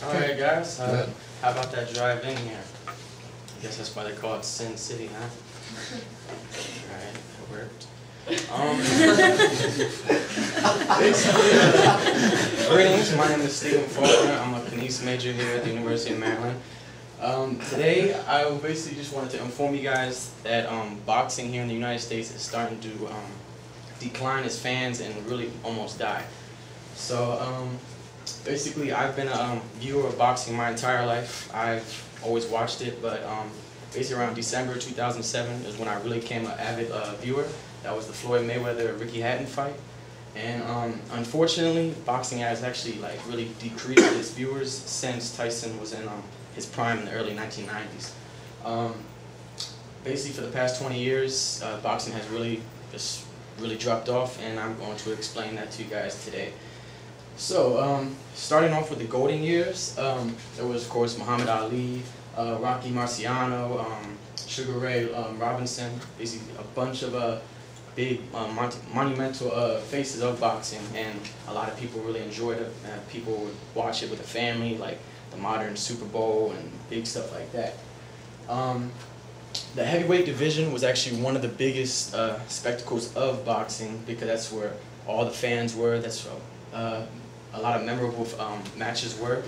Alright guys, how about that drive in here? I guess that's why they call it Sin City, huh? Alright, it worked. Greetings, my name is Stephen Faulkner. I'm a Kines major here at the University of Maryland. Today, I basically just wanted to inform you guys that boxing here in the United States is starting to decline as fans and really almost die. So basically, I've been a viewer of boxing my entire life. I've always watched it, but basically around December 2007 is when I really became an avid viewer. That was the Floyd Mayweather-Ricky Hatton fight. And unfortunately, boxing has actually really decreased its viewers since Tyson was in his prime in the early 1990s. Basically, for the past 20 years, boxing has really dropped off, and I'm going to explain that to you guys today. So, starting off with the golden years, there was, of course, Muhammad Ali, Rocky Marciano, Sugar Ray Robinson, basically a bunch of big monumental faces of boxing, and a lot of people really enjoyed it. People would watch it with a family, like the modern Super Bowl and big stuff like that. The heavyweight division was actually one of the biggest spectacles of boxing, because that's where all the fans were. That's where a lot of memorable matches were.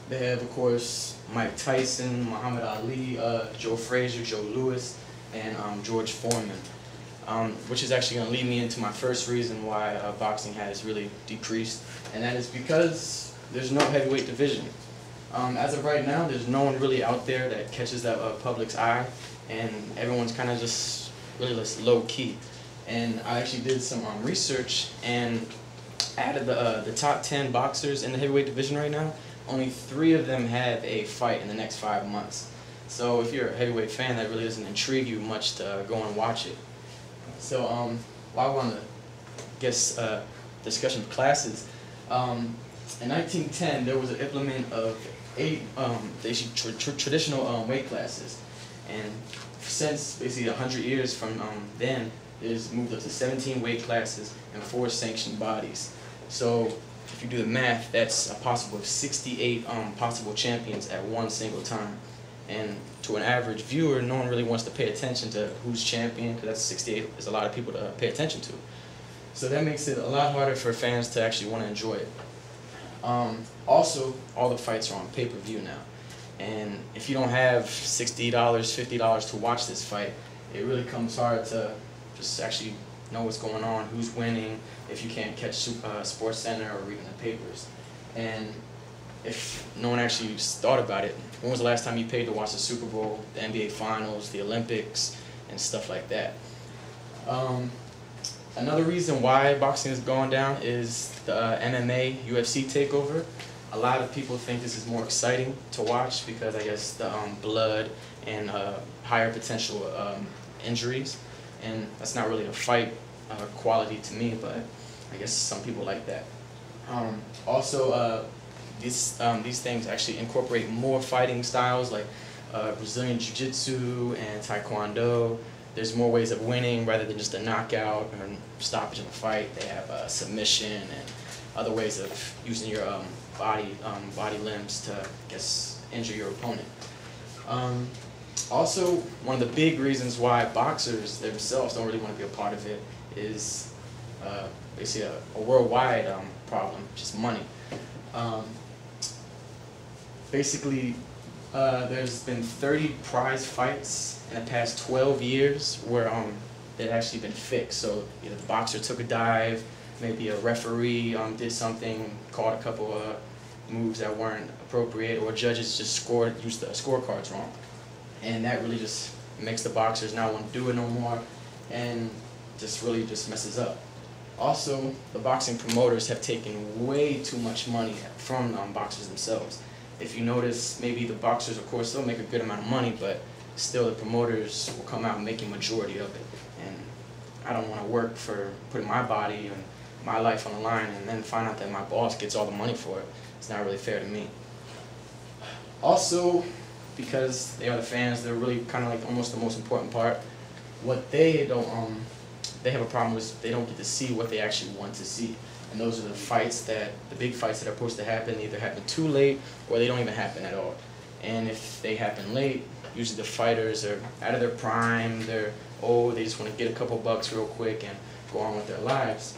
They have, of course, Mike Tyson, Muhammad Ali, Joe Frazier, Joe Louis, and George Foreman. Which is actually going to lead me into my first reason why boxing has really decreased, and that is because there's no heavyweight division. As of right now, there's no one really out there that catches that public's eye, and everyone's kind of just really low-key. And I actually did some research, and out of the top 10 boxers in the heavyweight division right now, only 3 of them have a fight in the next 5 months. So if you're a heavyweight fan, that really doesn't intrigue you much to go and watch it. So while we're on the discussion of classes, in 1910 there was an implement of 8 traditional weight classes, and since basically 100 years from then, it's moved up to 17 weight classes and 4 sanctioned bodies. So if you do the math, that's a possible of 68 possible champions at one single time. And to an average viewer, no one really wants to pay attention to who's champion, because that's 68 is a lot of people to pay attention to. So that makes it a lot harder for fans to actually want to enjoy it. Also, all the fights are on pay-per-view now. And if you don't have $60, $50 to watch this fight, it really comes hard to just actually know what's going on, who's winning, if you can't catch Sports Center or reading the papers. And if no one actually thought about it, when was the last time you paid to watch the Super Bowl, the NBA Finals, the Olympics, and stuff like that? Another reason why boxing is going down is the MMA, UFC takeover. A lot of people think this is more exciting to watch because I guess the blood and higher potential injuries, and that's not really a fight quality to me, but I guess some people like that. Also, these things actually incorporate more fighting styles like Brazilian Jiu-Jitsu and Taekwondo. There's more ways of winning rather than just a knockout or stoppage in a fight. They have submission and other ways of using your body limbs to, I guess, injure your opponent. Also, one of the big reasons why boxers themselves don't really want to be a part of it is basically a worldwide problem, just money. Basically, there's been 30 prize fights in the past 12 years where they've actually been fixed. So either the boxer took a dive, maybe a referee did something, caught a couple of moves that weren't appropriate, or judges just used the scorecards wrong. And that really just makes the boxers not want to do it no more, and really messes up. Also, the boxing promoters have taken way too much money from boxers themselves. If you notice, maybe the boxers, of course, they'll make a good amount of money, but still the promoters will come out and make a majority of it. And I don't want to work for putting my body and my life on the line and then find out that my boss gets all the money for it. It's not really fair to me. Also, because they are the fans, they're really kind of like almost the most important part. What they don't, they have a problem with, they don't get to see what they actually want to see. and those are the big fights that are supposed to happen either happen too late or they don't even happen at all. And if they happen late, usually the fighters are out of their prime, they're old, they just want to get a couple bucks real quick and go on with their lives.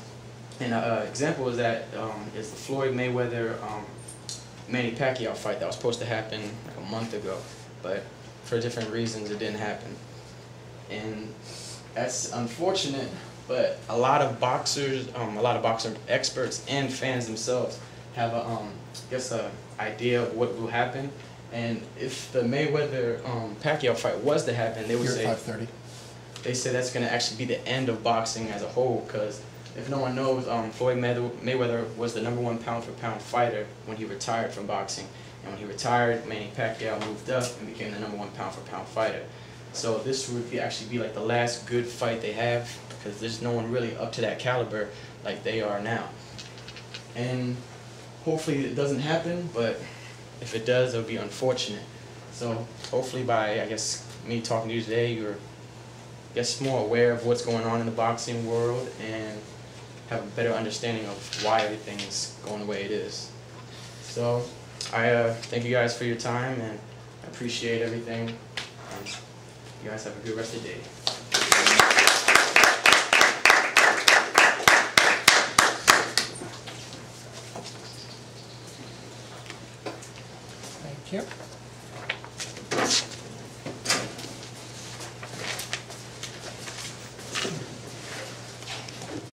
And an example is that is the Floyd Mayweather Manny Pacquiao fight that was supposed to happen like a month ago, but for different reasons it didn't happen. And that's unfortunate, but a lot of boxers, a lot of boxing experts and fans themselves have a idea of what will happen. And if the Mayweather Pacquiao fight was to happen, they would say 5:30. They say that's going to actually be the end of boxing as a whole, because if no one knows, Floyd Mayweather was the #1 pound-for-pound fighter when he retired from boxing. And when he retired, Manny Pacquiao moved up and became the #1 pound-for-pound fighter. So this would actually be like the last good fight they have, because there's no one really up to that caliber like they are now. And hopefully it doesn't happen, but if it does, it'll be unfortunate. So hopefully by, I guess, me talking to you today, you're more aware of what's going on in the boxing world and have a better understanding of why everything is going the way it is. So I thank you guys for your time, and I appreciate everything. And you guys have a good rest of the day. Thank you.